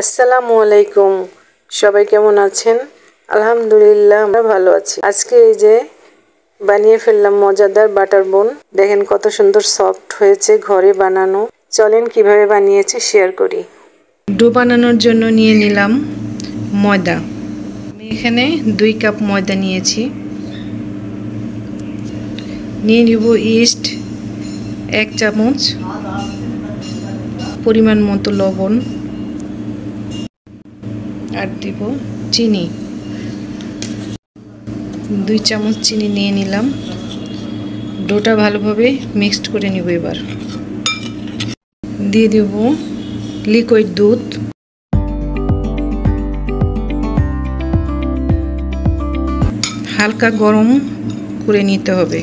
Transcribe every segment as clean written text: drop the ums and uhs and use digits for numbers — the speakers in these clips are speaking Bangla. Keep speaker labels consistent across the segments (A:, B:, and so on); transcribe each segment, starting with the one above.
A: আসসালামু আলাইকুম। সবাই কেমন আছেন? আলহামদুলিল্লাহ আমরা ভালো আছি। আজকে এই যে বানিয়ে ফেললাম মজাদার বাটার বোন। দেখেন কত সুন্দর সফট হয়েছে, ঘরে বানানো। চলেন কিভাবে বানিয়েছি শেয়ার করি। ডো বানানোর জন্য নিয়ে নিলাম ময়দা। আমি এখানে 2 কাপ ময়দা নিয়েছি। নিয়ে নিব ইস্ট 1 চামচ, পরিমাণ মতো লবণ, আর দিব চিনি 2 চামচ চিনি নিয়ে নিলাম। ডোটা ভালোভাবে মিক্সড করে নিব। এবার দিয়ে দেব লিকুইড দুধ, হালকা গরম করে নিতে হবে।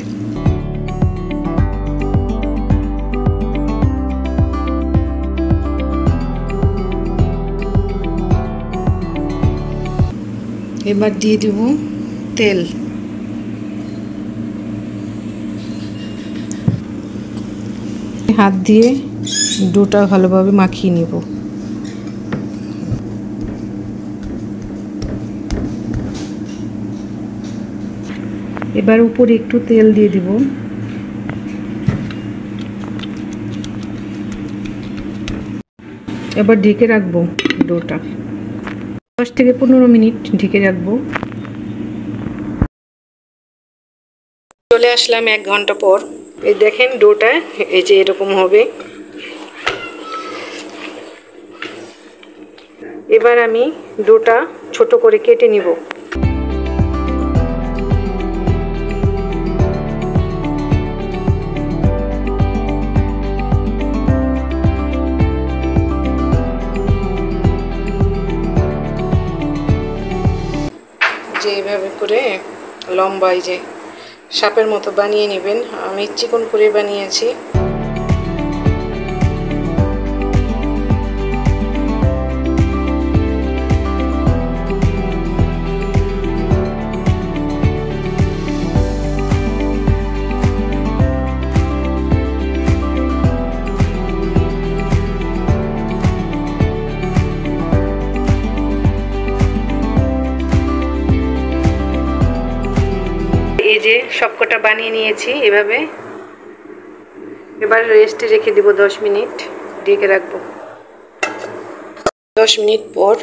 A: এবার দিয়ে দেব তেল। হাত দিয়ে ডোটা ভালোভাবে মাখিয়ে নিব। এবার উপরে একটু তেল দিয়ে দিব। এবার ঢেকে রাখবো ডোটা 10 থেকে 15 মিনিট ঢেকে রাখবো। চলে আসলাম 1 ঘন্টা পর। এই দেখেন ডোটা এই যে এরকম হবে। এবার আমি ডোটা ছোট করে কেটে নিব। যে এইভাবে করে লম্বা এই যে সাপের মতো বানিয়ে নেবেন। আমি চিকন করে বানিয়েছি। এই যে সবকটা বানিয়ে নিয়েছি এভাবে। এবার রেস্টে রেখে দিব 10 মিনিট, ঢেকে রাখবো। 10 মিনিট পর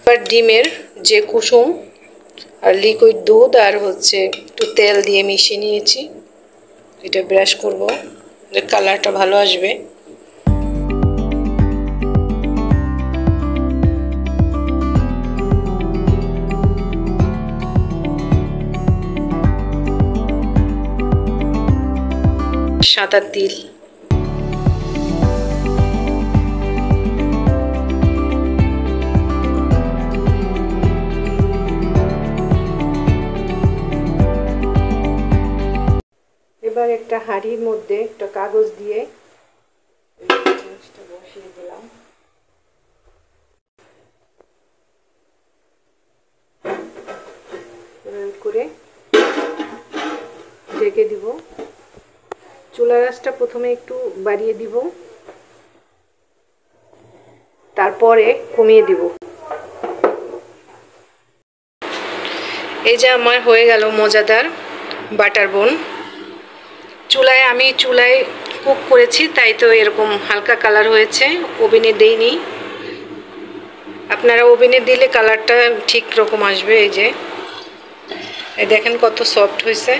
A: এবার ডিমের যে কুসুম আর লিকুইড দুধ আর হচ্ছে একটু তেল দিয়ে মিশিয়ে নিয়েছি। এটা ব্রাশ করব, কালারটা ভালো আসবে। সাদা তিল, এবার একটা হাঁড়ির মধ্যে একটা কাগজ দিয়ে জিনিসটা বসিয়ে দিলাম। করে ঢেকে দিব। চুলার আঁচটা প্রথমে একটু বাড়িয়ে দিব, তারপরে কমিয়ে দিব। এই যে আমার হয়ে গেল মজাদার বাটার বোন। আমি চুলায় কুক করেছি, তাই তো এরকম হালকা কালার হয়েছে। ওভেনে দেইনি। আপনারা ওভেনে দিলে কালারটা ঠিক রকম আসবে। এই যে দেখেন কত সফট হয়েছে।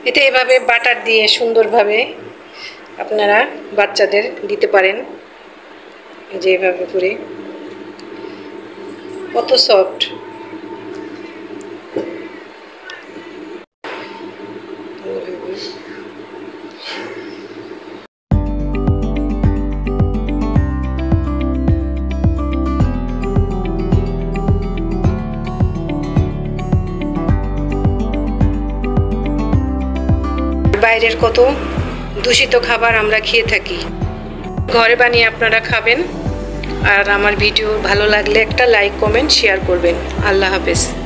A: এটা এভাবে বাটার দিয়ে সুন্দরভাবে আপনারা বাচ্চাদের দিতে পারেন। যে এভাবে করে কত সফট। বাইরের কত দূষিত খাবার আমরা খেয়ে থাকি। ঘরে বানিয়ে আপনারা খাবেন, আর আমার ভিডিও ভালো লাগলে একটা লাইক কমেন্ট শেয়ার করবেন। আল্লাহ হাফেজ।